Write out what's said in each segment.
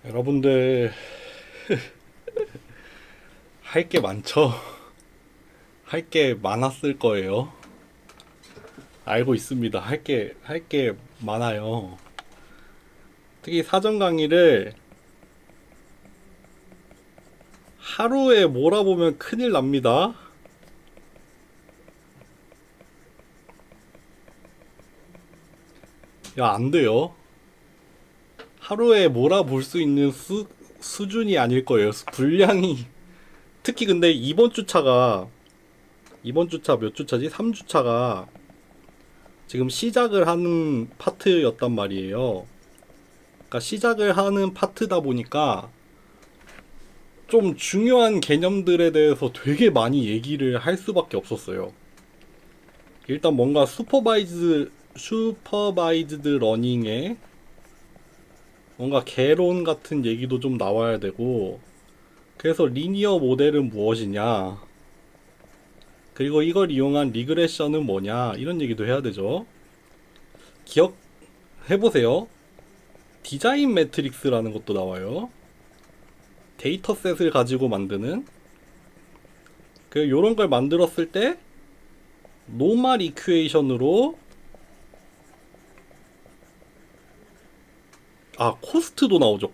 여러분들 할 게 많죠? 할 게 많았을 거예요. 알고 있습니다. 할 게 많아요. 특히 사전 강의를 하루에 몰아보면 큰일 납니다. 야, 안 돼요. 하루에 몰아볼 수 있는 수준이 아닐 거예요. 분량이. 특히 근데 이번 주차 몇 주차지? 3주차가 지금 시작을 하는 파트였단 말이에요. 그러니까 시작을 하는 파트다 보니까 좀 중요한 개념들에 대해서 되게 많이 얘기를 할 수밖에 없었어요. 일단 뭔가 슈퍼바이즈드 러닝에 뭔가 개론 같은 얘기도 좀 나와야 되고, 그래서 리니어 모델은 무엇이냐, 그리고 이걸 이용한 리그레션은 뭐냐, 이런 얘기도 해야 되죠. 기억해보세요. 디자인 매트릭스라는 것도 나와요. 데이터셋을 가지고 만드는, 요런 걸 만들었을 때 노멀 이퀘이션으로 코스트도 나오죠.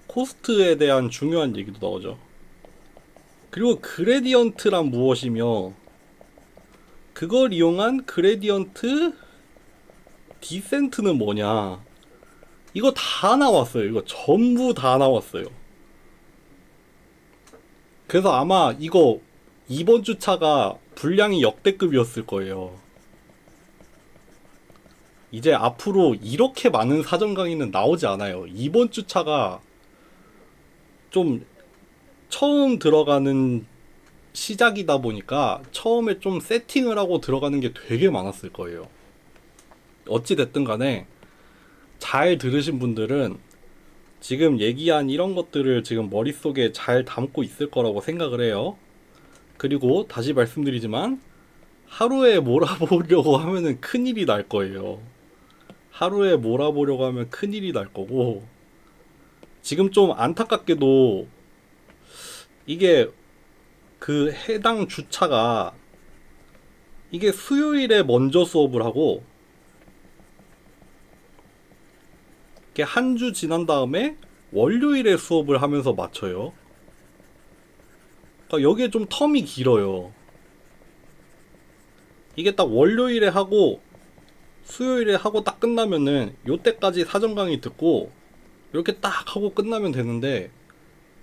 코스트에 대한 중요한 얘기도 나오죠. 그리고 그레디언트란 무엇이며 그걸 이용한 그레디언트 디센트는 뭐냐, 이거 다 나왔어요. 이거 전부 다 나왔어요. 그래서 아마 이거 이번 주차가 분량이 역대급이었을 거예요. 이제 앞으로 이렇게 많은 사전 강의는 나오지 않아요. 이번 주차가 좀 처음 들어가는 시작이다 보니까 처음에 좀 세팅을 하고 들어가는 게 되게 많았을 거예요. 어찌 됐든 간에 잘 들으신 분들은 지금 얘기한 이런 것들을 지금 머릿속에 잘 담고 있을 거라고 생각을 해요. 그리고 다시 말씀드리지만 하루에 몰아보려고 하면은 큰일이 날 거예요. 하루에 몰아보려고 하면 큰일이 날 거고, 지금 좀 안타깝게도 이게 그 해당 주차가 이게 수요일에 먼저 수업을 하고 이게 한 주 지난 다음에 월요일에 수업을 하면서 마쳐요. 그러니까 여기에 좀 텀이 길어요. 이게 딱 월요일에 하고 수요일에 하고 딱 끝나면은 요때까지 사전 강의 듣고 이렇게 딱 하고 끝나면 되는데,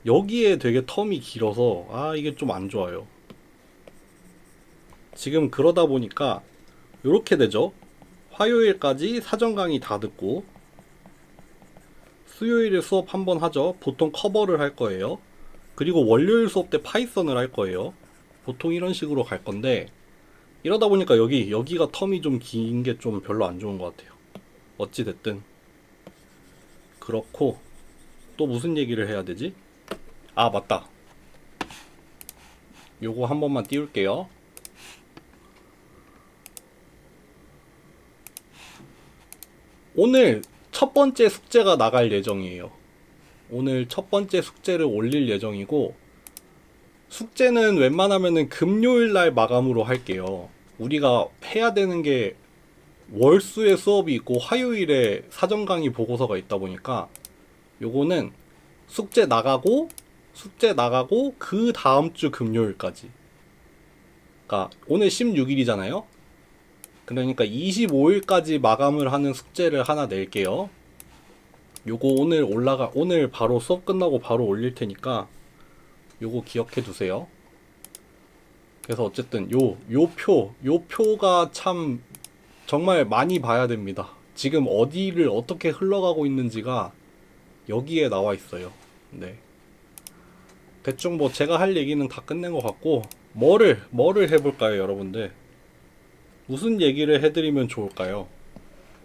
여기에 되게 텀이 길어서 이게 좀 안 좋아요. 지금 그러다 보니까 요렇게 되죠. 화요일까지 사전 강의 다 듣고 수요일에 수업 한번 하죠. 보통 커버를 할 거예요. 그리고 월요일 수업 때 파이썬을 할 거예요. 보통 이런 식으로 갈 건데, 이러다 보니까 여기가 텀이 좀 긴 게 좀 별로 안 좋은 것 같아요. 어찌 됐든 그렇고, 또 무슨 얘기를 해야 되지? 맞다. 요거 한 번만 띄울게요. 오늘 첫 번째 숙제가 나갈 예정이에요. 오늘 첫 번째 숙제를 올릴 예정이고, 숙제는 웬만하면은 금요일 날 마감으로 할게요. 우리가 해야 되는 게 월수에 수업이 있고 화요일에 사전 강의 보고서가 있다 보니까 요거는 숙제 나가고 그 다음 주 금요일까지. 그러니까 오늘 16일이잖아요. 그러니까 25일까지 마감을 하는 숙제를 하나 낼게요. 요거 오늘 바로 수업 끝나고 바로 올릴 테니까 요거 기억해 두세요. 그래서 어쨌든 요 표가 참 정말 많이 봐야 됩니다. 지금 어디를 어떻게 흘러가고 있는지가 여기에 나와 있어요. 네. 대충 뭐 제가 할 얘기는 다 끝낸 것 같고, 뭐를 해볼까요, 여러분들? 무슨 얘기를 해드리면 좋을까요?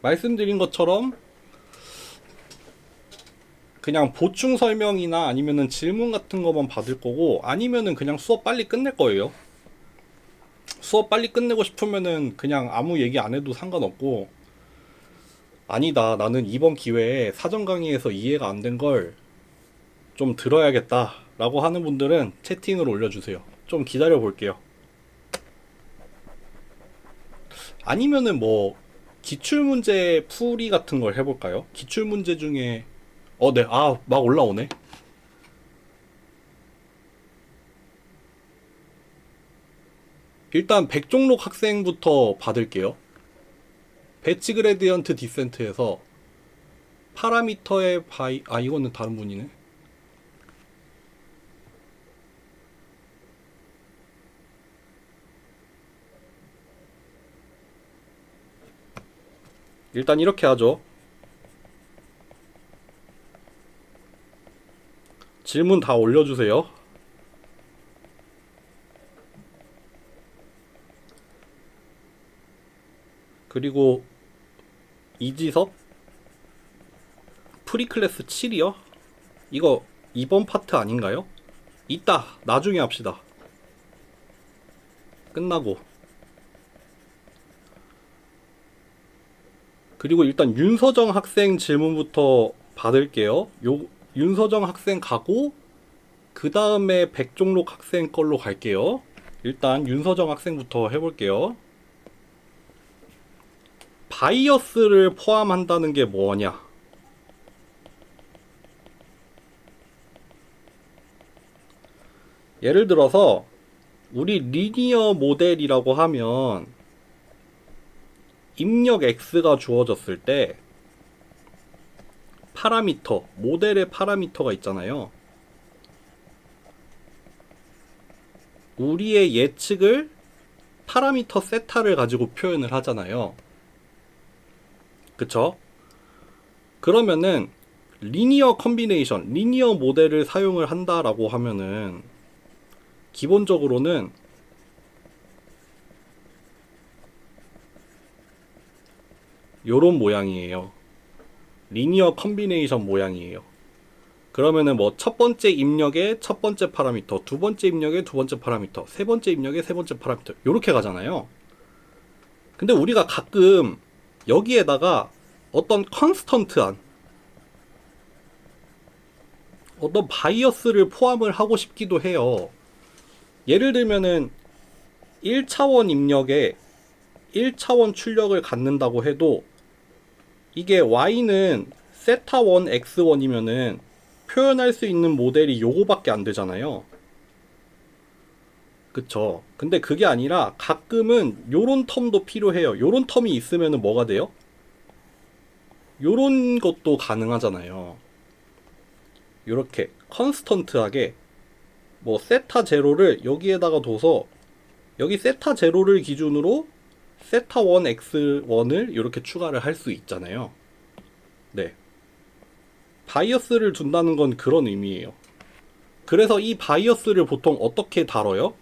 말씀드린 것처럼 그냥 보충 설명이나 아니면은 질문 같은 거만 받을 거고, 아니면은 그냥 수업 빨리 끝낼 거예요. 수업 빨리 끝내고 싶으면은 그냥 아무 얘기 안 해도 상관없고, 아니다, 나는 이번 기회에 사전 강의에서 이해가 안 된 걸 좀 들어야겠다 라고 하는 분들은 채팅을 올려주세요. 좀 기다려 볼게요. 아니면은 뭐 기출문제 풀이 같은 걸 해볼까요? 기출문제 중에 네, 막 올라오네. 일단 백종록 학생부터 받을게요. 배치 그레디언트 디센트에서 파라미터의 이거는 다른 분이네. 일단 이렇게 하죠. 질문 다 올려주세요. 그리고 이지섭 프리클래스 7이요? 이거 이번 파트 아닌가요? 이따 나중에 합시다. 끝나고. 그리고 일단 윤서정 학생 질문부터 받을게요. 윤서정 학생 가고 그 다음에 백종록 학생 걸로 갈게요. 일단 윤서정 학생부터 해볼게요. 바이어스를 포함한다는 게 뭐냐? 예를 들어서 우리 리니어 모델이라고 하면 입력 X가 주어졌을 때 파라미터, 모델의 파라미터가 있잖아요. 우리의 예측을 파라미터 세타를 가지고 표현을 하잖아요. 그쵸? 그러면은 리니어 컨비네이션, 리니어 모델을 사용을 한다라고 하면은 기본적으로는 요런 모양이에요. 리니어 컨비네이션 모양이에요. 그러면은 뭐 첫 번째 입력의 첫 번째 파라미터, 두 번째 입력의 두 번째 파라미터, 세 번째 입력의 세 번째 파라미터 요렇게 가잖아요. 근데 우리가 가끔 여기에다가 어떤 컨스턴트한 어떤 바이어스를 포함을 하고 싶기도 해요. 예를 들면은 1차원 입력에 1차원 출력을 갖는다고 해도 이게 y는 세타1 x1이면은 표현할 수 있는 모델이 요거밖에 안 되잖아요. 그쵸? 근데 그게 아니라 가끔은 요런 텀도 필요해요. 요런 텀이 있으면은 뭐가 돼요? 요런 것도 가능하잖아요. 요렇게 컨스턴트하게 뭐 세타 제로를 여기에다가 둬서 여기 세타 제로를 기준으로 세타 1 x1을 이렇게 추가를 할 수 있잖아요. 네. 바이어스를 둔다는 건 그런 의미예요. 그래서 이 바이어스를 보통 어떻게 다뤄요?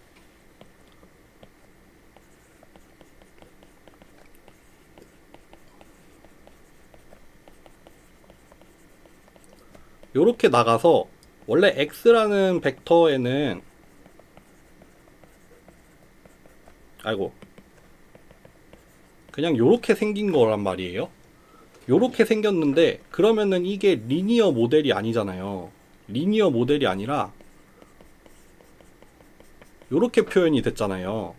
요렇게 나가서 원래 x라는 벡터에는 그냥 요렇게 생긴 거란 말이에요. 요렇게 생겼는데 그러면은 이게 리니어 모델이 아니잖아요. 리니어 모델이 아니라 요렇게 표현이 됐잖아요.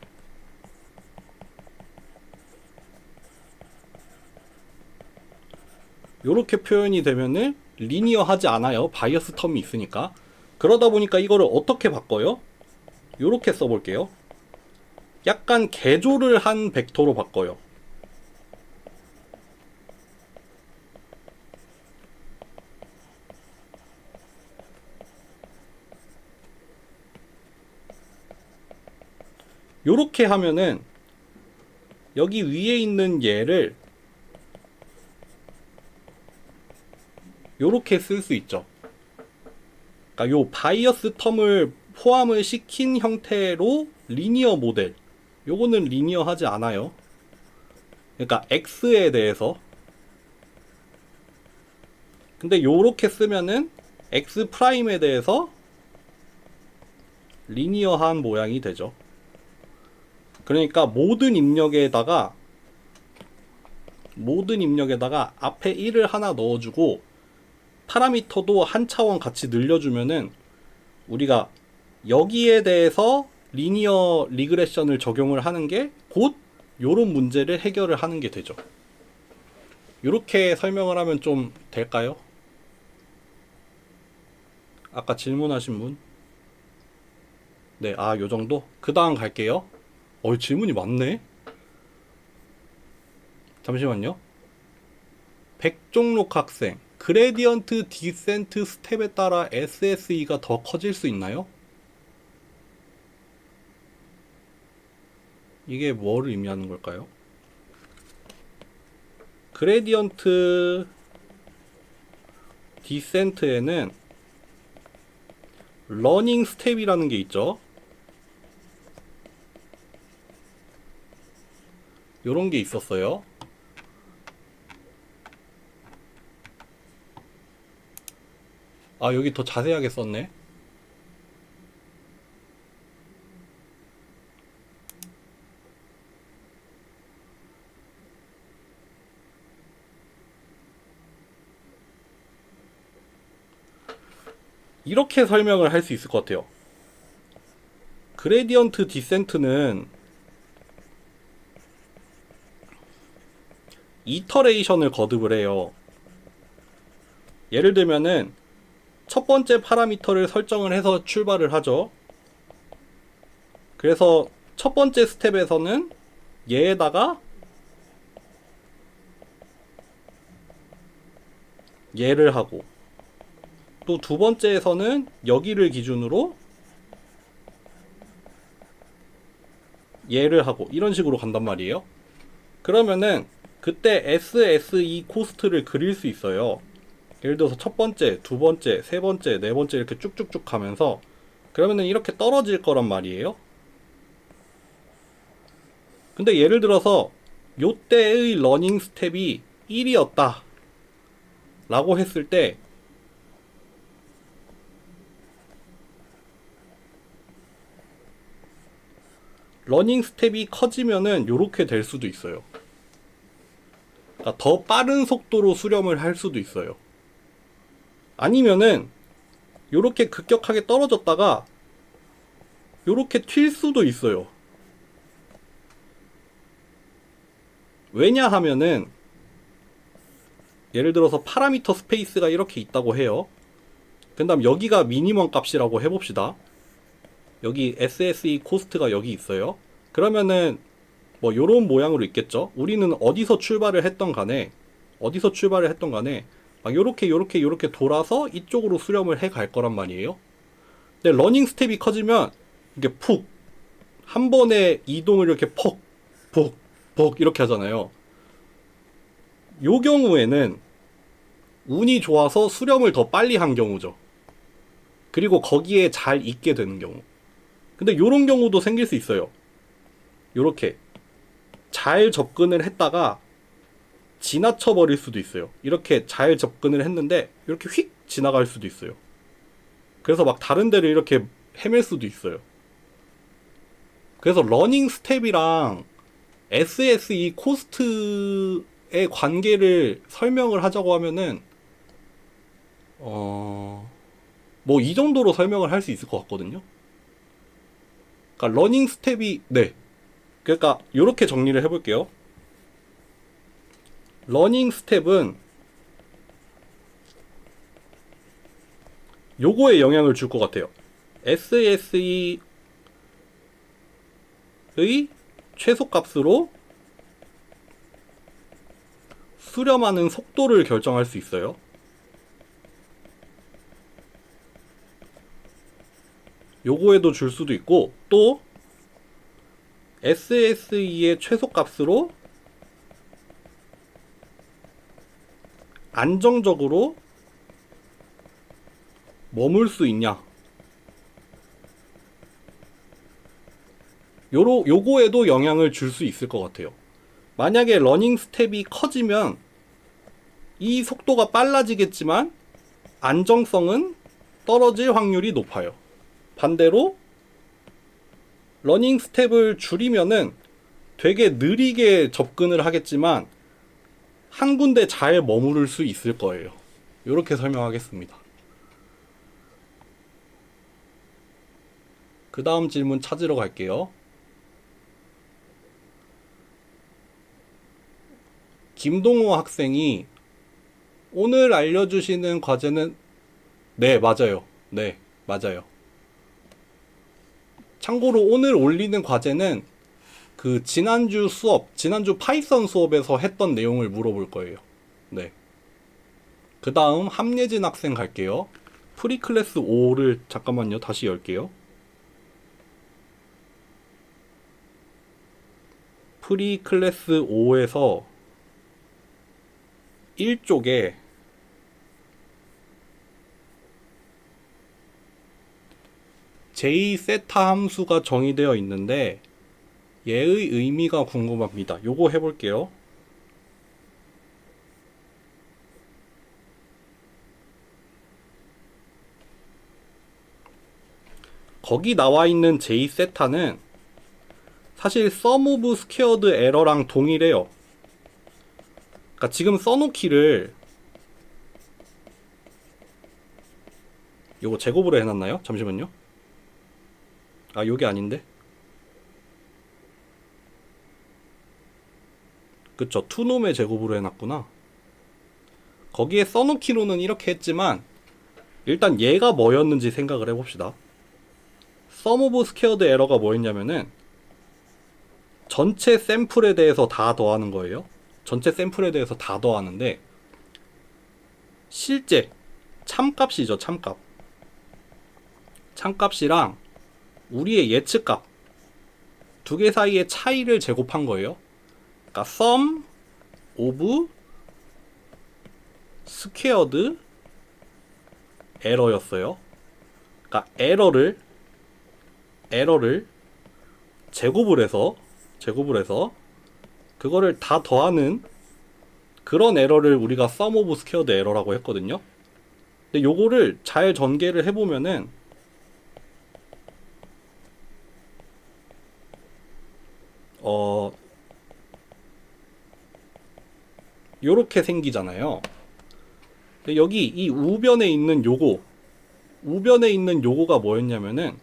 요렇게 표현이 되면은 리니어하지 않아요. 바이어스 텀이 있으니까. 그러다 보니까 이거를 어떻게 바꿔요? 요렇게 써볼게요. 약간 개조를 한 벡터로 바꿔요. 요렇게 하면은 여기 위에 있는 얘를 요렇게 쓸 수 있죠. 그러니까 요 바이어스 텀을 포함을 시킨 형태로 리니어 모델, 요거는 리니어 하지 않아요. 그러니까 X에 대해서. 근데 요렇게 쓰면은 X 프라임에 대해서 리니어한 모양이 되죠. 그러니까 모든 입력에다가 모든 입력에다가 앞에 1을 하나 넣어주고 파라미터도 한 차원 같이 늘려주면은 우리가 여기에 대해서 리니어 리그레션을 적용을 하는 게 곧 요런 문제를 해결을 하는 게 되죠. 이렇게 설명을 하면 좀 될까요? 아까 질문하신 분? 네, 요 정도? 그 다음 갈게요. 질문이 많네? 잠시만요. 백종록 학생, 그레디언트 디센트 스텝에 따라 SSE가 더 커질 수 있나요? 이게 뭐를 의미하는 걸까요? 그레디언트 디센트에는 러닝 스텝이라는 게 있죠. 요런 게 있었어요. 여기 더 자세하게 썼네. 이렇게 설명을 할 수 있을 것 같아요. 그레디언트 디센트는 이터레이션을 거듭을 해요. 예를 들면은 첫 번째 파라미터를 설정을 해서 출발을 하죠. 그래서 첫 번째 스텝에서는 얘에다가 얘를 하고, 또 두 번째에서는 여기를 기준으로 얘를 하고, 이런 식으로 간단 말이에요. 그러면은 그때 SSE 코스트를 그릴 수 있어요. 예를 들어서 첫 번째, 두 번째, 세 번째, 네 번째 이렇게 쭉쭉쭉 가면서, 그러면은 이렇게 떨어질 거란 말이에요. 근데 예를 들어서 요때의 러닝 스텝이 1이었다 라고 했을 때 러닝 스텝이 커지면은 요렇게 될 수도 있어요. 그러니까 더 빠른 속도로 수렴을 할 수도 있어요. 아니면은 요렇게 급격하게 떨어졌다가 요렇게 튈 수도 있어요. 왜냐 하면은 예를 들어서 파라미터 스페이스가 이렇게 있다고 해요. 그 다음 여기가 미니멈 값이라고 해봅시다. 여기 SSE 코스트가 여기 있어요. 그러면은 뭐 요런 모양으로 있겠죠. 우리는 어디서 출발을 했던 간에 막 요렇게 돌아서 이쪽으로 수렴을 해 갈 거란 말이에요. 근데 러닝 스텝이 커지면 이게 푹 한 번에 이동을 이렇게 퍽 이렇게 하잖아요. 요 경우에는 운이 좋아서 수렴을 더 빨리 한 경우죠. 그리고 거기에 잘 있게 되는 경우. 근데 요런 경우도 생길 수 있어요. 요렇게 잘 접근을 했다가 지나쳐 버릴 수도 있어요. 이렇게 잘 접근을 했는데 이렇게 휙 지나갈 수도 있어요. 그래서 막 다른 데를 이렇게 헤맬 수도 있어요. 그래서 러닝 스텝이랑 SSE 코스트의 관계를 설명을 하자고 하면은 뭐 이 정도로 설명을 할 수 있을 것 같거든요. 그러니까 러닝 스텝이 그러니까 이렇게 정리를 해볼게요. 러닝 스텝은 요거에 영향을 줄 것 같아요. SSE의 최소값으로 수렴하는 속도를 결정할 수 있어요. 요거에도 줄 수도 있고, 또 SSE의 최소값으로 안정적으로 머물 수 있냐, 요거에도 영향을 줄 수 있을 것 같아요. 만약에 러닝 스텝이 커지면 이 속도가 빨라지겠지만 안정성은 떨어질 확률이 높아요. 반대로 러닝 스텝을 줄이면은 되게 느리게 접근을 하겠지만 한 군데 잘 머무를 수 있을 거예요. 이렇게 설명하겠습니다. 그 다음 질문 찾으러 갈게요. 김동호 학생이 오늘 알려주시는 과제는 네, 맞아요. 네, 맞아요. 참고로 오늘 올리는 과제는 그 지난주 파이썬 수업에서 했던 내용을 물어볼 거예요. 네. 그 다음 함예진 학생 갈게요. 프리클래스 5를 잠깐만요. 다시 열게요. 프리클래스 5에서 1쪽에 J세타 함수가 정의되어 있는데 얘의 의미가 궁금합니다. 요거 해볼게요. 거기 나와 있는 J세타는 사실 sum of squared error랑 동일해요. 그러니까 지금 써놓기를 요거 제곱으로 해놨나요? 잠시만요. 아, 요게 아닌데? 그쵸, 투놈의 제곱으로 해놨구나. 거기에 써놓기로는 이렇게 했지만 일단 얘가 뭐였는지 생각을 해봅시다. sum of squared error가 뭐였냐면은 전체 샘플에 대해서 다 더하는 거예요. 전체 샘플에 대해서 다 더하는데 실제 참값이죠. 참값. 참값이랑 우리의 예측값 두 개 사이의 차이를 제곱한 거예요. 그러니까 sum of squared error였어요. 그러니까 에러를 제곱을 해서 그거를 다 더하는 그런 에러를 우리가 sum of squared error라고 했거든요. 근데 요거를 잘 전개를 해보면은 요렇게 생기잖아요. 근데 여기 이 우변에 있는 요거가 뭐였냐면은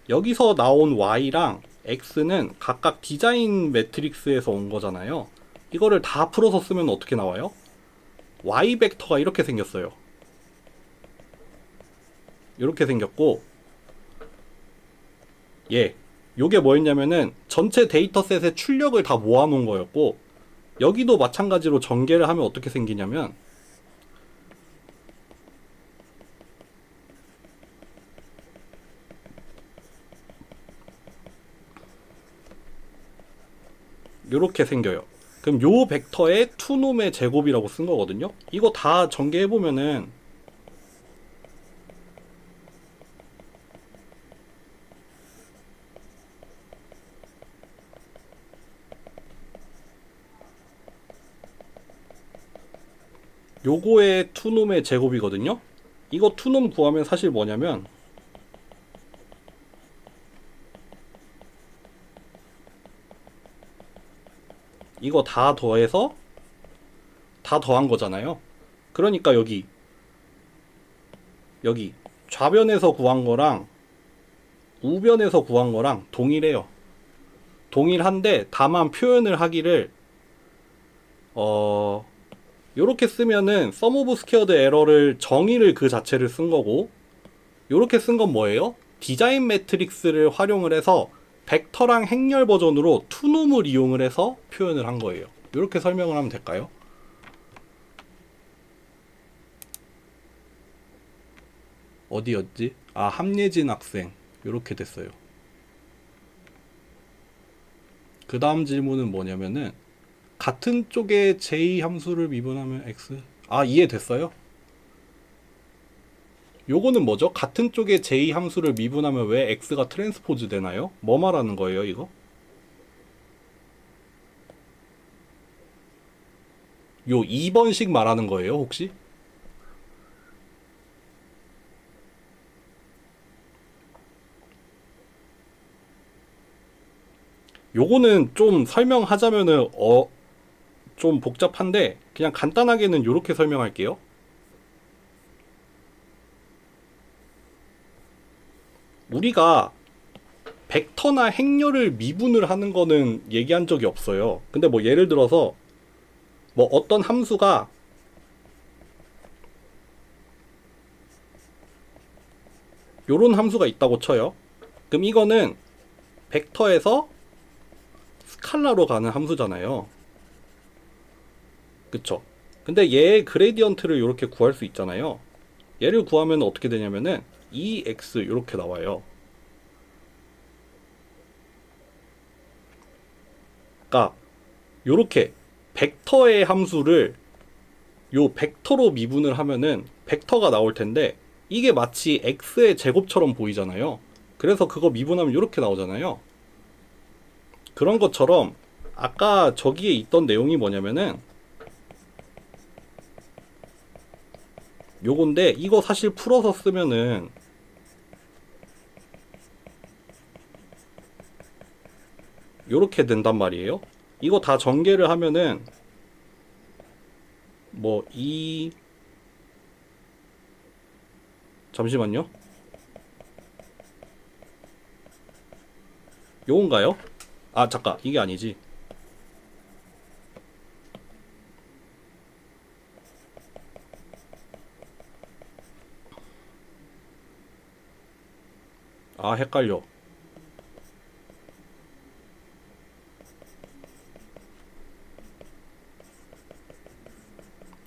여기서 나온 y랑 x는 각각 디자인 매트릭스에서 온 거잖아요. 이거를 다 풀어서 쓰면 어떻게 나와요? y 벡터가 이렇게 생겼어요. 이렇게 생겼고 요게 뭐였냐면은 전체 데이터셋의 출력을 다 모아놓은 거였고 여기도 마찬가지로 전개를 하면 어떻게 생기냐면 요렇게 생겨요. 그럼 요 벡터의 투놈의 제곱이라고 쓴 거거든요. 이거 다 전개해보면은 요거의 투놈의 제곱이거든요. 이거 투놈 구하면 사실 뭐냐면 이거 다 더해서 다 더한 거잖아요. 그러니까 여기 좌변에서 구한 거랑 우변에서 구한 거랑 동일해요. 동일한데 다만 표현을 하기를 요렇게 쓰면은 sum of squared error를 정의를 그 자체를 쓴 거고 요렇게 쓴 건 뭐예요? 디자인 매트릭스를 활용을 해서 벡터랑 행렬 버전으로 투놈을 이용을 해서 표현을 한 거예요. 요렇게 설명을 하면 될까요? 어디였지? 아, 함예진 학생. 요렇게 됐어요. 그 다음 질문은 뭐냐면은 같은 쪽에 j 함수를 미분하면 x. 아, 이해됐어요? 요거는 뭐죠? 같은 쪽에 j 함수를 미분하면 왜 x가 트랜스포즈 되나요? 뭐 말하는 거예요, 이거? 요 2번식 말하는 거예요, 혹시? 요거는 좀 설명하자면은 좀 복잡한데 그냥 간단하게는 이렇게 설명할게요. 우리가 벡터나 행렬을 미분을 하는 거는 얘기한 적이 없어요. 근데 뭐 예를 들어서 뭐 어떤 함수가 요런 함수가 있다고 쳐요. 그럼 이거는 벡터에서 스칼라로 가는 함수잖아요. 그쵸? 근데 얘의 그레디언트를 이렇게 구할 수 있잖아요. 얘를 구하면 어떻게 되냐면은 2x 이렇게 나와요. 그러니까 요렇게 벡터의 함수를 요 벡터로 미분을 하면은 벡터가 나올 텐데 이게 마치 x의 제곱처럼 보이잖아요. 그래서 그거 미분하면 이렇게 나오잖아요. 그런 것처럼 아까 저기에 있던 내용이 뭐냐면은 요건데 이거 사실 풀어서 쓰면은 요렇게 된단 말이에요. 이거 다 전개를 하면은 뭐 이 잠시만요. 요건가요? 아 잠깐 이게 아니지. 아 헷갈려.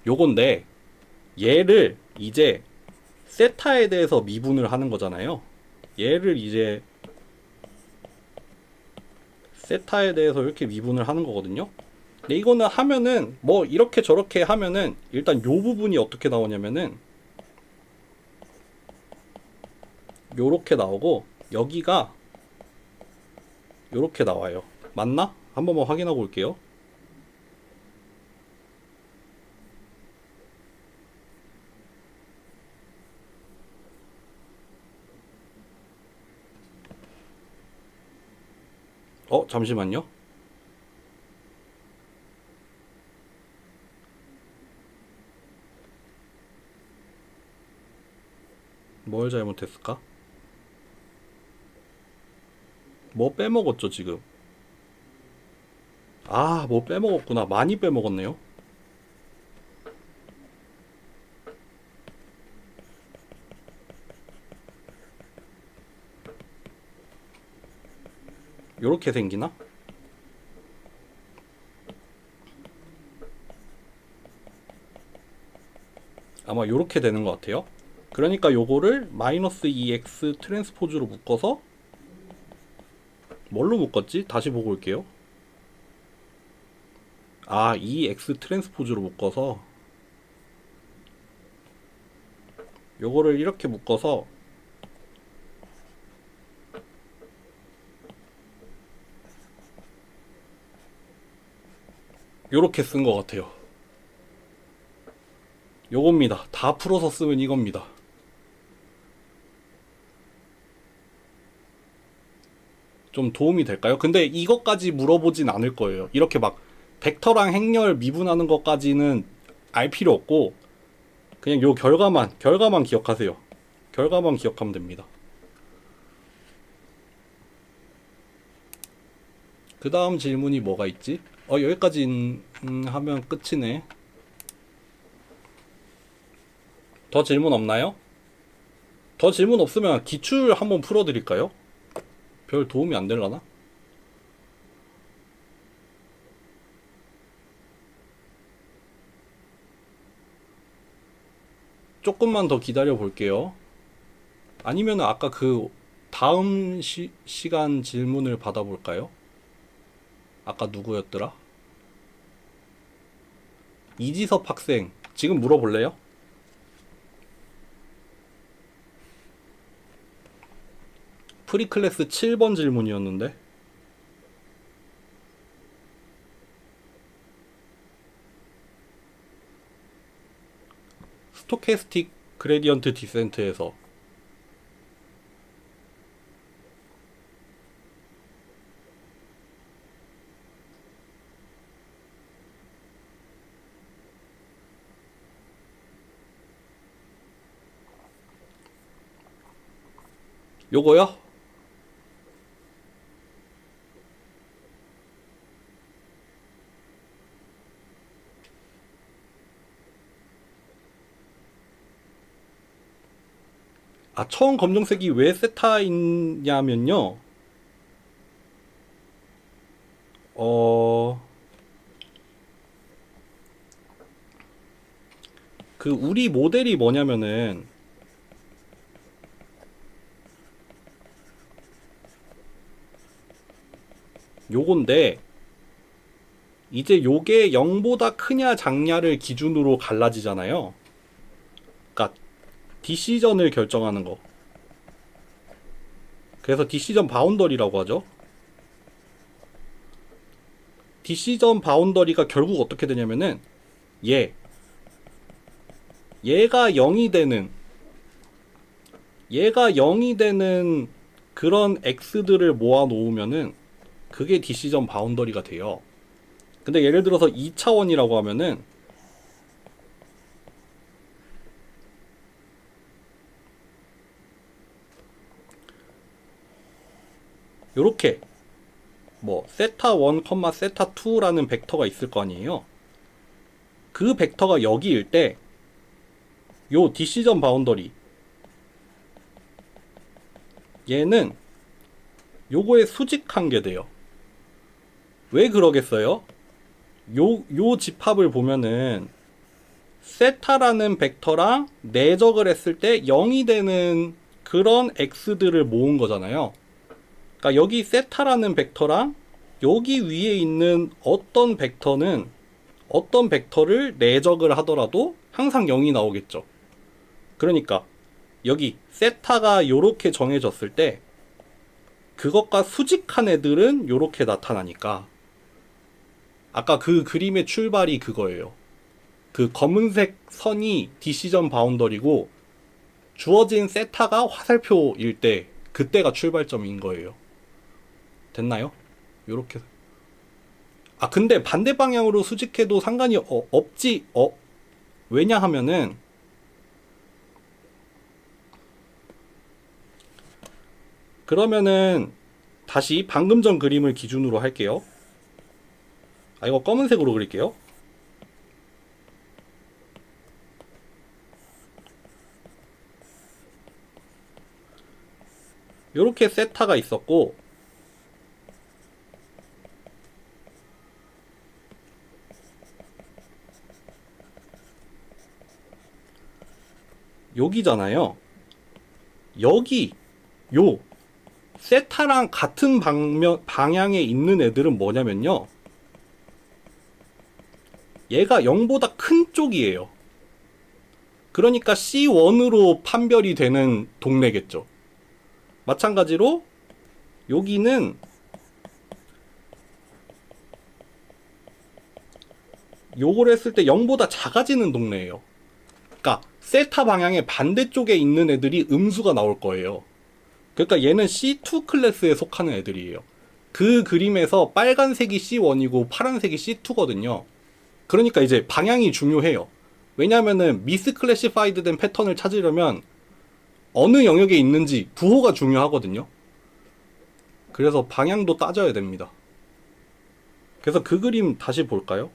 요건데 얘를 이제 세타에 대해서 미분을 하는 거잖아요. 얘를 이제 세타에 대해서 이렇게 미분을 하는 거거든요. 근데 이거는 하면은 뭐 이렇게 저렇게 하면은 일단 요 부분이 어떻게 나오냐면은 요렇게 나오고 여기가 요렇게 나와요. 맞나? 한 번만 확인하고 올게요. 잠시만요. 뭘 잘못했을까? 뭐 빼먹었죠 지금? 아, 뭐 빼먹었구나. 많이 빼먹었네요. 요렇게 생기나? 아마 요렇게 되는 것 같아요. 그러니까 요거를 마이너스 2x 트랜스포즈로 묶어서 뭘로 묶었지? 다시 보고 올게요. 아, 2x 트랜스포즈로 묶어서 요거를 이렇게 묶어서 요렇게 쓴 것 같아요. 요겁니다. 다 풀어서 쓰면 이겁니다. 좀 도움이 될까요? 근데 이것까지 물어보진 않을 거예요. 이렇게 막 벡터랑 행렬 미분하는 것까지는 알 필요 없고 그냥 요 결과만 기억하세요. 결과만 기억하면 됩니다. 그 다음 질문이 뭐가 있지? 여기까지 하면 끝이네. 더 질문 없나요? 더 질문 없으면 기출 한번 풀어드릴까요? 별 도움이 안 되려나? 조금만 더 기다려 볼게요. 아니면 아까 그 다음 시간 질문을 받아볼까요? 아까 누구였더라? 이지섭 학생 지금 물어볼래요? 프리클래스 7번 질문이었는데 스토캐스틱 그레디언트 디센트에서 요거요? 아, 처음 검정색이 왜 세타있냐면요. 어, 그 우리 모델이 뭐냐면은 요건데, 이제 요게 0보다 크냐 작냐를 기준으로 갈라지잖아요. 그러니까 디시전을 결정하는 거. 그래서 디시전 바운더리라고 하죠. 디시전 바운더리가 결국 어떻게 되냐면은 얘가 0이 되는 얘가 0이 되는 그런 x들을 모아 놓으면은 그게 디시전 바운더리가 돼요. 근데 예를 들어서 2차원이라고 하면은 요렇게 뭐 세타 1, 세타 2라는 벡터가 있을 거 아니에요. 그 벡터가 여기일 때 요 디시전 바운더리 얘는 요거에 수직한 게 돼요. 왜 그러겠어요? 요 집합을 보면은 세타라는 벡터랑 내적을 했을 때 0이 되는 그런 x들을 모은 거잖아요. 그러니까 여기 세타라는 벡터랑 여기 위에 있는 어떤 벡터를 내적을 하더라도 항상 0이 나오겠죠. 그러니까 여기 세타가 요렇게 정해졌을 때 그것과 수직한 애들은 요렇게 나타나니까 아까 그 그림의 출발이 그거예요. 그 검은색 선이 디시전 바운더리고 주어진 세타가 화살표일 때 그때가 출발점인 거예요. 됐나요? 요렇게. 아, 근데 반대 방향으로 수직해도 상관이 없지. 왜냐 하면은 그러면은 다시 방금 전 그림을 기준으로 할게요. 아, 이거 검은색으로 그릴게요. 요렇게 세타가 있었고 여기잖아요. 여기 요 세타랑 같은 방향에 있는 애들은 뭐냐면요. 얘가 0보다 큰 쪽이에요. 그러니까 C1으로 판별이 되는 동네겠죠. 마찬가지로 여기는 요걸 했을 때 0보다 작아지는 동네예요. 그러니까 세타 방향의 반대쪽에 있는 애들이 음수가 나올 거예요. 그러니까 얘는 C2 클래스에 속하는 애들이에요. 그 그림에서 빨간색이 C1이고 파란색이 C2거든요. 그러니까 이제 방향이 중요해요. 왜냐면은 미스클래시파이드 된 패턴을 찾으려면 어느 영역에 있는지 부호가 중요하거든요. 그래서 방향도 따져야 됩니다. 그래서 그 그림 다시 볼까요?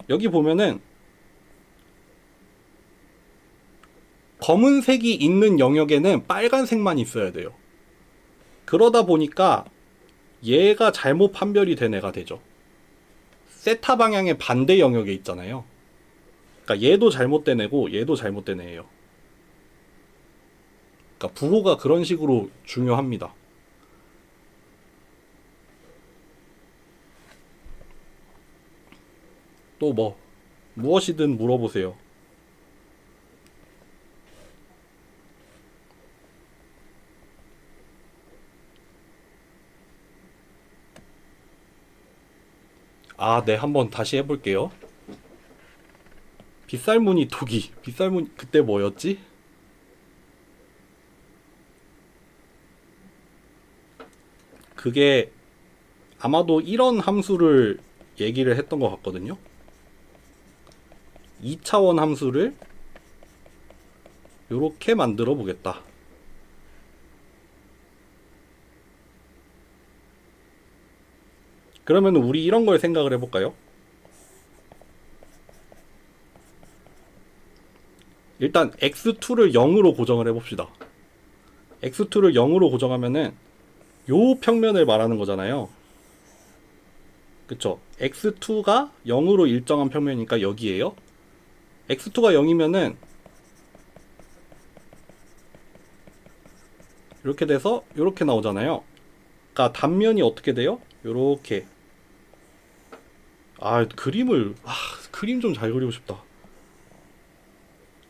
여기 보면은 검은색이 있는 영역에는 빨간색만 있어야 돼요. 그러다 보니까 얘가 잘못 판별이 된 애가 되죠. 세타 방향의 반대 영역에 있잖아요. 그러니까 얘도 잘못된 애고 얘도 잘못된 애예요. 그러니까 부호가 그런 식으로 중요합니다. 또 뭐 무엇이든 물어보세요. 아, 네, 한번 다시 해볼게요. 빗살무늬 토기. 빗살무늬 그때 뭐였지? 그게 아마도 이런 함수를 얘기를 했던 것 같거든요. 2차원 함수를 이렇게 만들어 보겠다. 그러면 우리 이런 걸 생각을 해볼까요? 일단 x2를 0으로 고정을 해봅시다. x2를 0으로 고정하면은 요 평면을 말하는 거잖아요. 그쵸? x2가 0으로 일정한 평면이니까 여기에요. x2가 0이면은 이렇게 돼서 이렇게 나오잖아요. 그러니까 단면이 어떻게 돼요? 요렇게. 그림 좀 잘 그리고 싶다.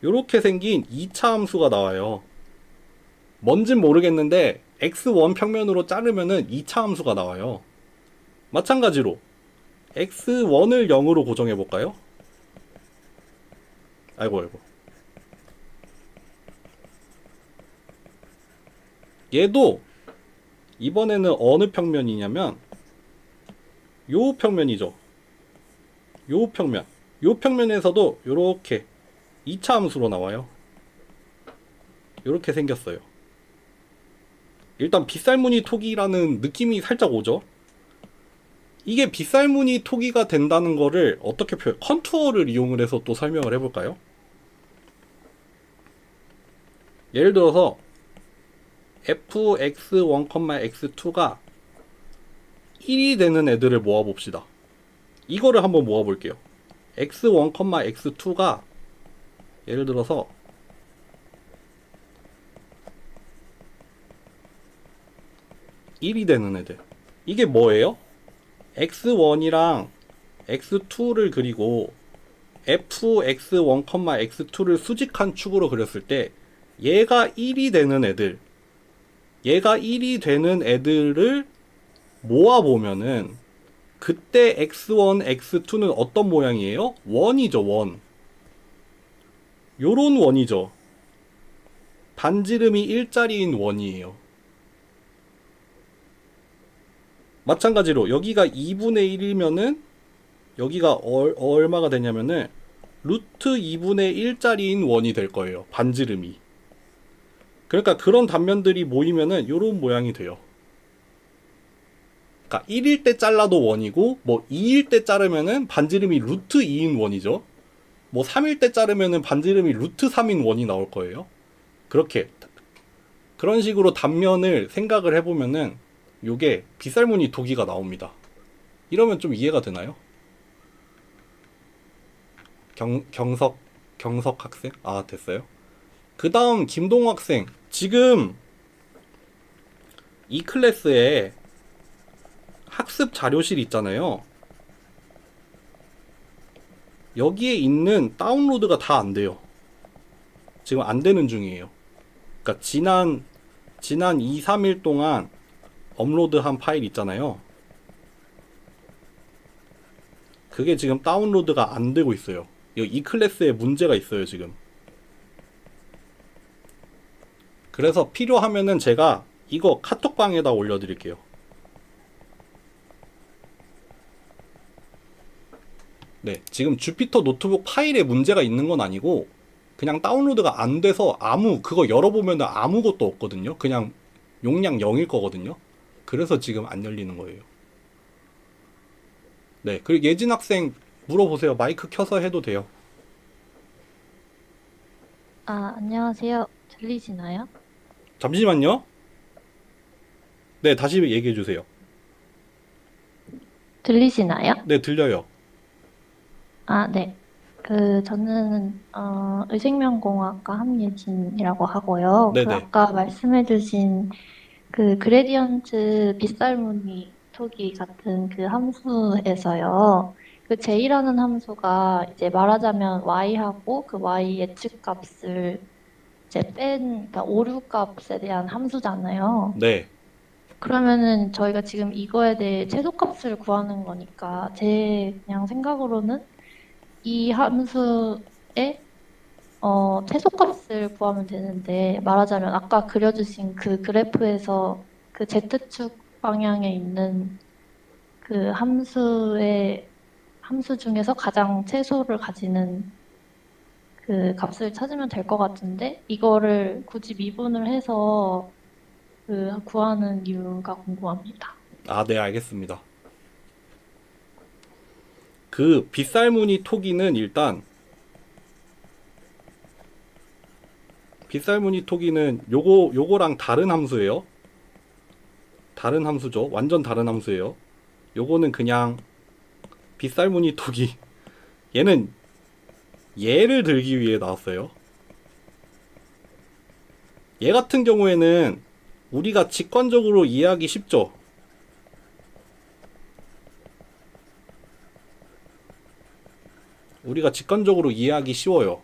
요렇게 생긴 2차 함수가 나와요. 뭔진 모르겠는데 x1 평면으로 자르면은 2차 함수가 나와요. 마찬가지로 x1을 0으로 고정해 볼까요? 아이고. 얘도 이번에는 어느 평면이냐면 요 평면이죠. 요 평면. 요 평면에서도 요렇게 2차 함수로 나와요. 요렇게 생겼어요. 일단 빗살무늬 토기라는 느낌이 살짝 오죠. 이게 빗살무늬 토기가 된다는 거를 어떻게 컨투어를 이용을 해서 또 설명을 해볼까요? 예를 들어서 fx1, x2가 1이 되는 애들을 모아봅시다. 이거를 한번 모아볼게요. x1, x2가 예를 들어서 1이 되는 애들. 이게 뭐예요? x1이랑 x2를 그리고 fx1, x2를 수직한 축으로 그렸을 때 얘가 1이 되는 애들, 얘가 1이 되는 애들을 모아보면은 그때 x1, x2는 어떤 모양이에요? 원이죠, 원. 요런 원이죠. 반지름이 1짜리인 원이에요. 마찬가지로 여기가 2분의 1이면은 여기가 얼마가 되냐면은 루트 2분의 1짜리인 원이 될 거예요. 반지름이. 그러니까 그런 단면들이 모이면은 요런 모양이 돼요. 그러니까 1일 때 잘라도 원이고 뭐 2일 때 자르면은 반지름이 루트 2인 원이죠. 뭐 3일 때 자르면은 반지름이 루트 3인 원이 나올 거예요. 그렇게 그런 식으로 단면을 생각을 해보면은 요게 빗살무늬 도기가 나옵니다. 이러면 좀 이해가 되나요? 경석 학생? 아, 됐어요. 그 다음 김동호 학생. 지금 이 클래스에 학습 자료실 있잖아요. 여기에 있는 다운로드가 다 안 돼요. 지금 안 되는 중이에요. 그러니까 지난 2, 3일 동안 업로드한 파일 있잖아요. 그게 지금 다운로드가 안 되고 있어요. 이 클래스에 문제가 있어요, 지금. 그래서 필요하면은 제가 이거 카톡방에다 올려드릴게요. 네, 지금 주피터 노트북 파일에 문제가 있는 건 아니고 그냥 다운로드가 안 돼서 그거 열어보면 아무것도 없거든요. 그냥 용량 0일 거거든요. 그래서 지금 안 열리는 거예요. 네, 그리고 예진 학생 물어보세요. 마이크 켜서 해도 돼요. 아, 안녕하세요. 들리시나요? 잠시만요. 네, 다시 얘기해 주세요. 들리시나요? 네, 들려요. 아, 네. 저는, 의생명공학과 함예진이라고 하고요. 네네. 아까 말씀해주신 그레디언트 빗살무늬 토기 같은 그 함수에서요. 그 J라는 함수가 이제 말하자면 Y하고 그 Y 예측값을 이제 그러니까 오류 값에 대한 함수잖아요. 네. 그러면은 저희가 지금 이거에 대해 최소값을 구하는 거니까 제 그냥 생각으로는 이 함수의 최소값을 구하면 되는데 말하자면 아까 그려주신 그 그래프에서 그 Z축 방향에 있는 그 함수 중에서 가장 최소를 가지는 그 값을 찾으면 될 것 같은데 이거를 굳이 미분을 해서 구하는 이유가 궁금합니다. 아, 네, 알겠습니다. 그 빗살무늬 토기는 일단 빗살무늬 토기는 요거랑 다른 함수예요. 다른 함수죠. 완전 다른 함수예요. 요거는 그냥 빗살무늬 토기. 얘는 얘를 들기 위해 나왔어요. 얘 같은 경우에는 우리가 직관적으로 이해하기 쉽죠. 우리가 직관적으로 이해하기 쉬워요.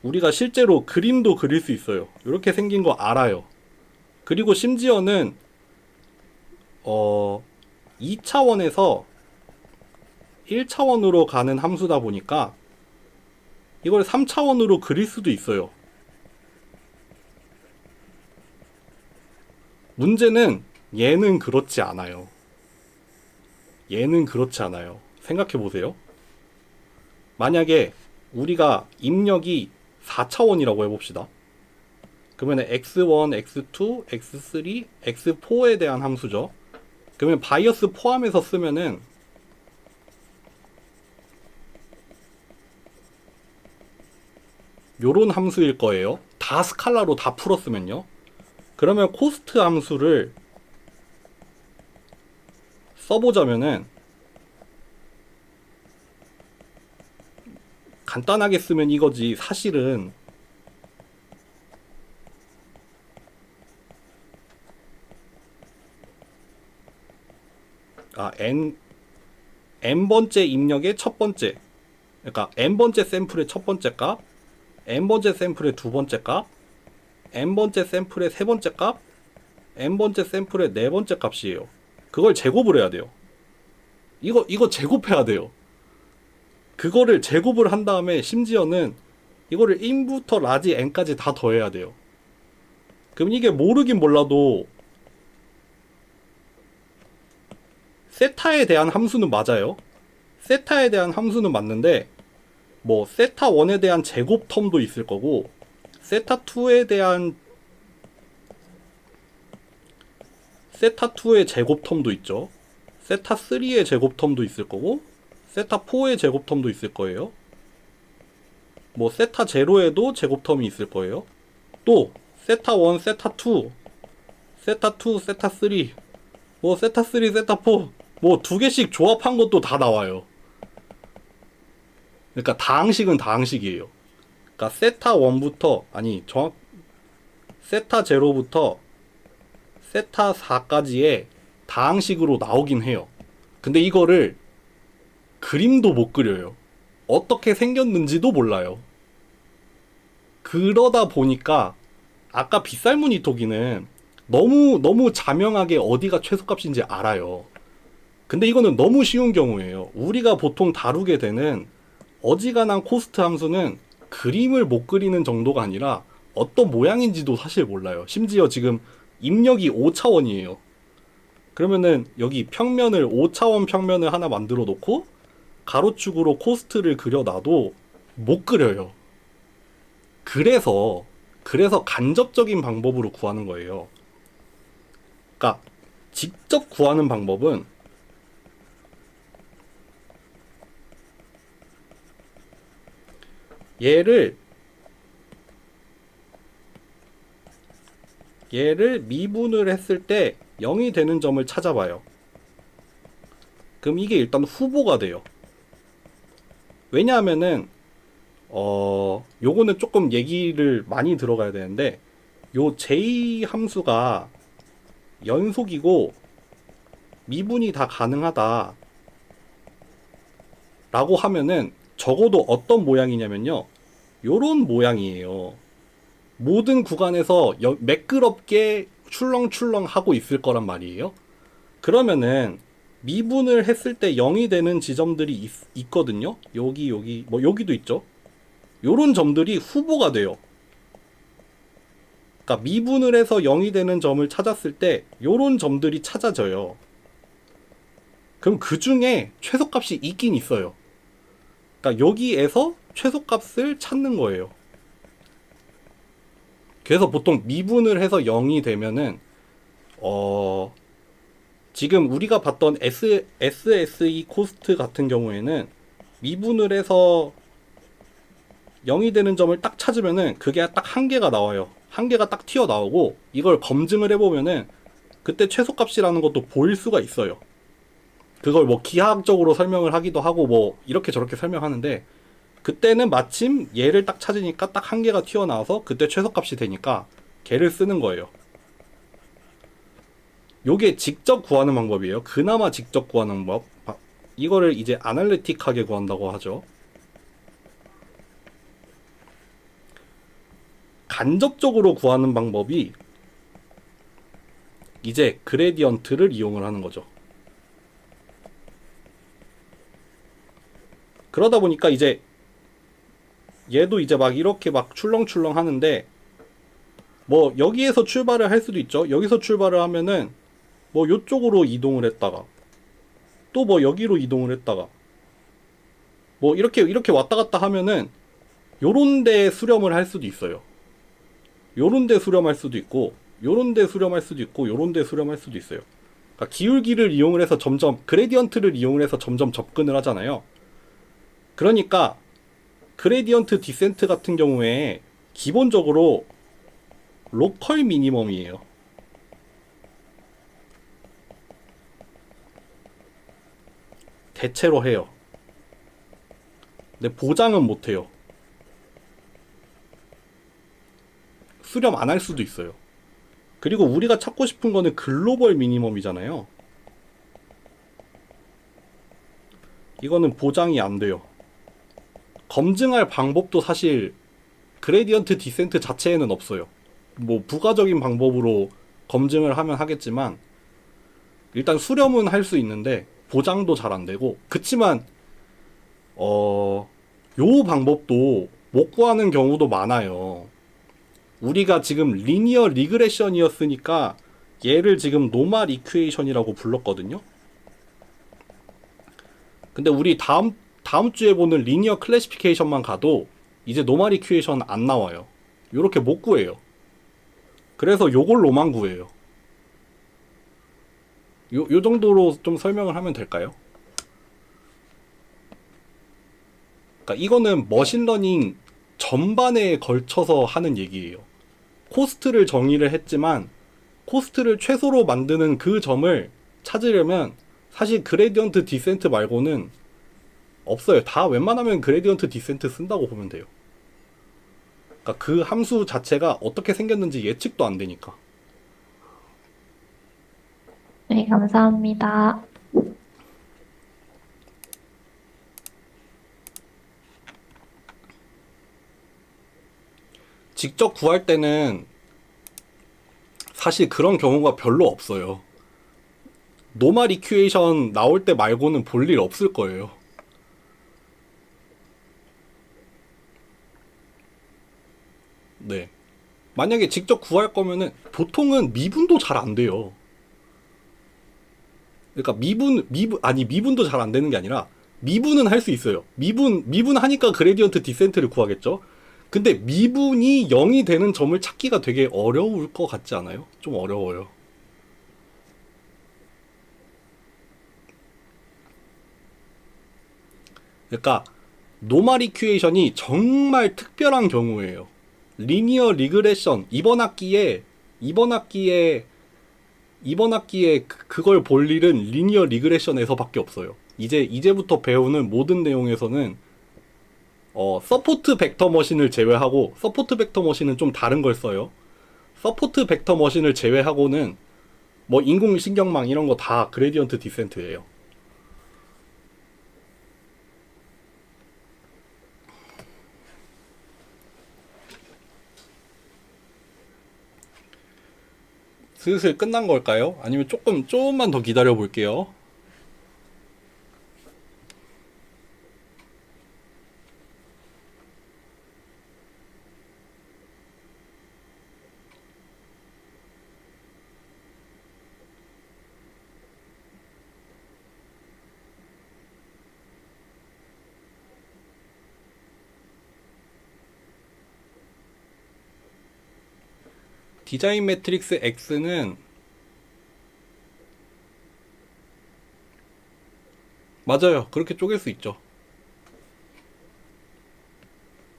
우리가 실제로 그림도 그릴 수 있어요. 이렇게 생긴 거 알아요. 그리고 심지어는 2차원에서 1차원으로 가는 함수다 보니까 이걸 3차원으로 그릴 수도 있어요. 문제는 얘는 그렇지 않아요. 얘는 그렇지 않아요. 생각해 보세요. 만약에 우리가 입력이 4차원이라고 해봅시다. 그러면 x1, x2, x3, x4에 대한 함수죠. 그러면 바이어스 포함해서 쓰면은 요런 함수일 거예요. 다 스칼라로 다 풀었으면요. 그러면 코스트 함수를 써보자면은 간단하게 쓰면 이거지. 사실은 n번째 입력의 첫 번째, 그러니까 n번째 샘플의 첫 번째 값, n번째 샘플의 두 번째 값, n번째 샘플의 세 번째 값, n번째 샘플의 네 번째 값이에요. 그걸 제곱을 해야 돼요. 이거 제곱해야 돼요. 그거를 제곱을 한 다음에 심지어는 이거를 in부터 라지 n까지 다 더해야 돼요. 그럼 이게 모르긴 몰라도 세타에 대한 함수는 맞아요. 세타에 대한 함수는 맞는데 뭐 세타 1에 대한 제곱 텀도 있을 거고 세타 2에 대한 세타 2의 제곱 텀도 있죠. 세타 3의 제곱 텀도 있을 거고 세타 4의 제곱 텀도 있을 거예요. 뭐 세타 0에도 제곱 텀이 있을 거예요. 또 세타 1, 세타 2, 세타 2, 세타 3, 뭐 세타 3, 세타 4, 뭐 두 개씩 조합한 것도 다 나와요. 그러니까 다항식은 다항식이에요. 그러니까 세타 1부터 세타 0부터 세타 4까지의 다항식으로 나오긴 해요. 근데 이거를 그림도 못 그려요. 어떻게 생겼는지도 몰라요. 그러다 보니까 아까 빗살무늬 토기는 너무 자명하게 어디가 최소값인지 알아요. 근데 이거는 너무 쉬운 경우예요. 우리가 보통 다루게 되는 어지간한 코스트 함수는 그림을 못 그리는 정도가 아니라 어떤 모양인지도 사실 몰라요. 심지어 지금 입력이 5차원이에요. 그러면은 여기 평면을 5차원 평면을 하나 만들어 놓고 가로축으로 코스트를 그려놔도 못 그려요. 그래서 간접적인 방법으로 구하는 거예요. 그러니까 직접 구하는 방법은 얘를 미분을 했을 때 0이 되는 점을 찾아봐요. 그럼 이게 일단 후보가 돼요. 왜냐하면은 요거는 조금 얘기를 많이 들어가야 되는데 요 j 함수가 연속이고 미분이 다 가능하다 라고 하면은 적어도 어떤 모양이냐면요, 요런 모양이에요. 모든 구간에서 매끄럽게 출렁출렁 하고 있을 거란 말이에요. 그러면은 미분을 했을 때 0이 되는 지점들이 있거든요. 여기 뭐 여기도 있죠. 요런 점들이 후보가 돼요. 그러니까 미분을 해서 0이 되는 점을 찾았을 때 요런 점들이 찾아져요. 그럼 그 중에 최소값이 있긴 있어요. 그러니까 여기에서 최소값을 찾는 거예요. 그래서 보통 미분을 해서 0이 되면은 지금 우리가 봤던 SSE 코스트 같은 경우에는 미분을 해서 0이 되는 점을 딱 찾으면은 그게 딱 한 개가 나와요. 한 개가 딱 튀어나오고 이걸 검증을 해보면은 그때 최소값이라는 것도 보일 수가 있어요. 그걸 뭐 기하학적으로 설명을 하기도 하고 뭐 이렇게 저렇게 설명하는데 그때는 마침 얘를 딱 찾으니까 딱 한 개가 튀어나와서 그때 최소값이 되니까 걔를 쓰는 거예요. 요게 직접 구하는 방법이에요. 그나마 직접 구하는 방법. 이거를 이제 아날리틱하게 구한다고 하죠. 간접적으로 구하는 방법이 이제 그레디언트를 이용을 하는 거죠. 그러다 보니까 이제 얘도 이제 막 이렇게 막 출렁출렁 하는데 뭐 여기에서 출발을 할 수도 있죠. 여기서 출발을 하면은 뭐 요쪽으로 이동을 했다가 또 뭐 여기로 이동을 했다가 뭐 이렇게 왔다 갔다 하면은 요런 데 수렴을 할 수도 있어요. 요런 데 수렴할 수도 있고 요런 데 수렴할 수도 있고 요런 데 수렴할 수도 있어요. 그러니까 기울기를 이용을 해서 점점 그레디언트를 이용을 해서 점점 접근을 하잖아요. 그러니까 그레디언트 디센트 같은 경우에 기본적으로 로컬 미니멈이에요. 대체로 해요. 근데 보장은 못해요. 수렴 안 할 수도 있어요. 그리고 우리가 찾고 싶은 거는 글로벌 미니멈이잖아요. 이거는 보장이 안 돼요. 검증할 방법도 사실 그레디언트 디센트 자체에는 없어요. 뭐 부가적인 방법으로 검증을 하면 하겠지만 일단 수렴은 할 수 있는데 보장도 잘 안 되고 그치만 요 방법도 못 구하는 경우도 많아요. 우리가 지금 리니어 리그레션이었으니까 얘를 지금 노말 이퀘이션이라고 불렀거든요. 근데 우리 다음 주에 보는 리니어 클래시피케이션만 가도 이제 노말 이퀘이션 안 나와요. 요렇게 못 구해요. 그래서 요걸로만 구해요. 요 정도로 좀 설명을 하면 될까요? 그러니까 이거는 머신러닝 전반에 걸쳐서 하는 얘기예요. 코스트를 정의를 했지만 코스트를 최소로 만드는 그 점을 찾으려면 사실 그레디언트 디센트 말고는 없어요. 다 웬만하면 그레디언트 디센트 쓴다고 보면 돼요. 그러니까 그 함수 자체가 어떻게 생겼는지 예측도 안 되니까. 네, 감사합니다. 직접 구할 때는 사실 그런 경우가 별로 없어요. 노말 이큐에이션 나올 때 말고는 볼 일 없을 거예요. 네. 만약에 직접 구할 거면은 보통은 미분도 잘 안 돼요. 그러니까 미분도 잘 안 되는 게 아니라 미분은 할 수 있어요. 미분 하니까 그레디언트 디센트를 구하겠죠. 근데 미분이 0이 되는 점을 찾기가 되게 어려울 것 같지 않아요? 좀 어려워요. 그러니까 노말 이큐에이션이 정말 특별한 경우예요. 리니어 리그레션 이번 학기에 그걸 볼 일은 리니어 리그레션에서밖에 없어요. 이제부터 배우는 모든 내용에서는 서포트 벡터 머신을 제외하고 서포트 벡터 머신은 좀 다른 걸 써요. 서포트 벡터 머신을 제외하고는 뭐 인공신경망 이런 거 다 그레디언트 디센트예요. 슬슬 끝난 걸까요? 아니면 조금만 더 기다려 볼게요. 디자인 매트릭스 X는 맞아요. 그렇게 쪼갤 수 있죠.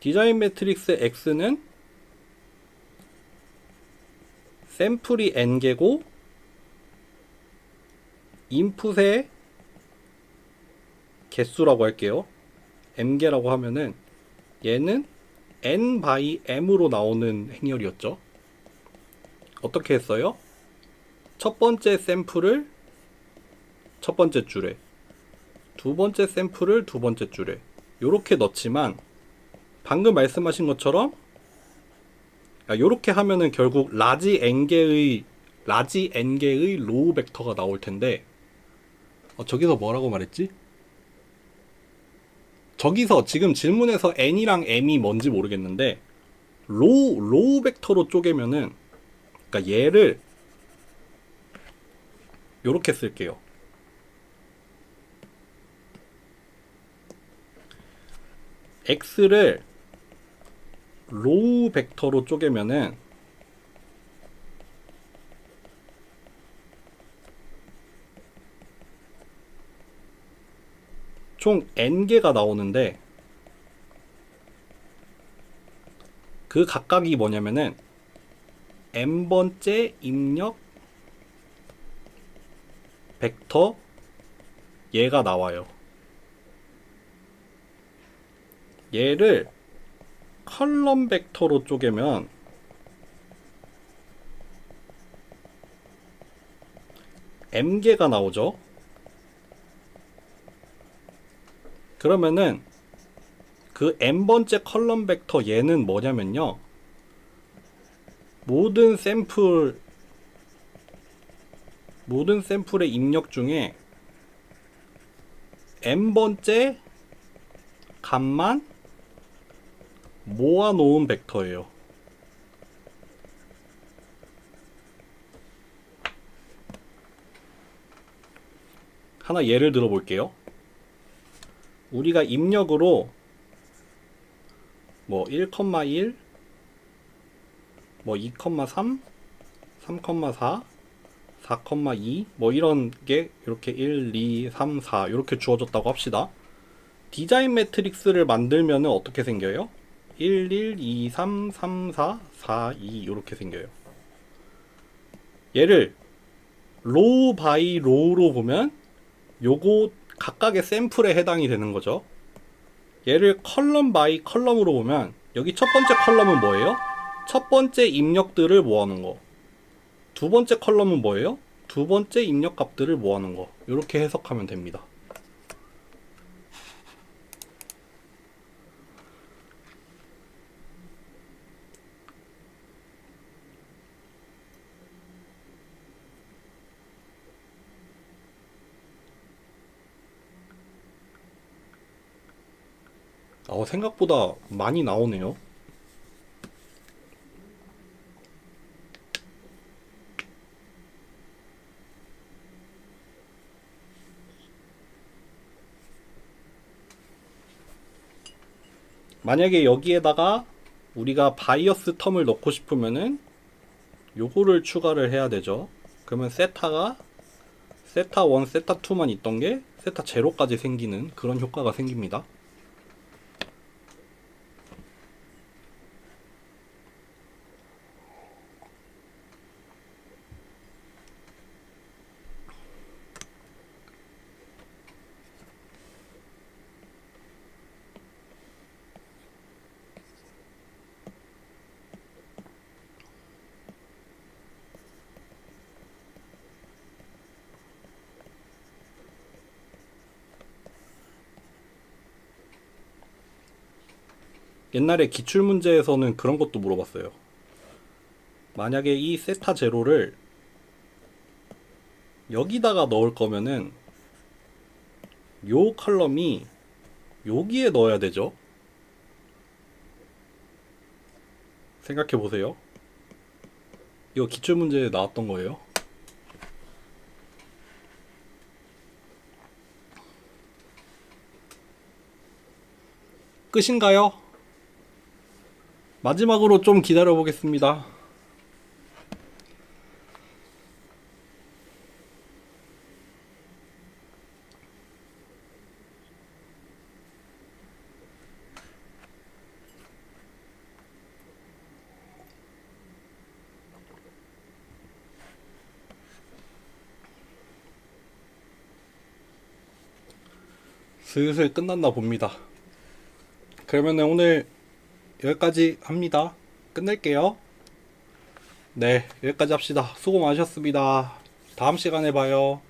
디자인 매트릭스 X는 샘플이 n개고 인풋의 개수라고 할게요. m개라고 하면은 얘는 n by m으로 나오는 행렬이었죠. 어떻게 했어요? 첫 번째 샘플을 첫 번째 줄에, 두 번째 샘플을 두 번째 줄에 요렇게 넣지만 방금 말씀하신 것처럼 요렇게 하면은 결국 라지 n개의 로우 벡터가 나올 텐데 저기서 뭐라고 말했지? 저기서 지금 질문에서 n이랑 m이 뭔지 모르겠는데 로우 벡터로 쪼개면은 그러니까 얘를 요렇게 쓸게요. x를 로우 벡터로 쪼개면은 총 n개가 나오는데 그 각각이 뭐냐면은 n번째 입력 벡터 얘가 나와요. 얘를 컬럼 벡터로 쪼개면 m개가 나오죠. 그러면은 그 n번째 컬럼 벡터 얘는 뭐냐면요, 모든 샘플의 입력 중에 n번째 값만 모아놓은 벡터예요. 하나 예를 들어 볼게요. 우리가 입력으로 뭐 1,1, 뭐 2,3, 3,4, 4,2 뭐 이런 게 이렇게 1, 2, 3, 4 이렇게 주어졌다고 합시다. 디자인 매트릭스를 만들면은 어떻게 생겨요? 1, 1, 2, 3, 3, 4, 4, 2 이렇게 생겨요. 얘를 로우 바이 로우로 보면 요거 각각의 샘플에 해당이 되는 거죠. 얘를 컬럼 바이 컬럼으로 보면 여기 첫 번째 컬럼은 뭐예요? 첫 번째 입력들을 모아놓은 거. 두 번째 컬럼은 뭐예요? 두 번째 입력 값들을 모아놓은 거. 이렇게 해석하면 됩니다. 생각보다 많이 나오네요. 만약에 여기에다가 우리가 바이어스 텀을 넣고 싶으면은 요거를 추가를 해야 되죠. 그러면 세타가 세타 1, 세타 2만 있던 게 세타 0까지 생기는 그런 효과가 생깁니다. 옛날에 기출문제에서는 그런 것도 물어봤어요. 만약에 이 세타 제로를 여기다가 넣을 거면은 요 컬럼이 여기에 넣어야 되죠. 생각해 보세요. 이거 기출문제에 나왔던 거예요. 끝인가요? 마지막으로 좀 기다려 보겠습니다. 슬슬 끝났나 봅니다. 그러면은 오늘 여기까지 합니다. 끝낼게요. 네, 여기까지 합시다. 수고 많으셨습니다. 다음 시간에 봐요.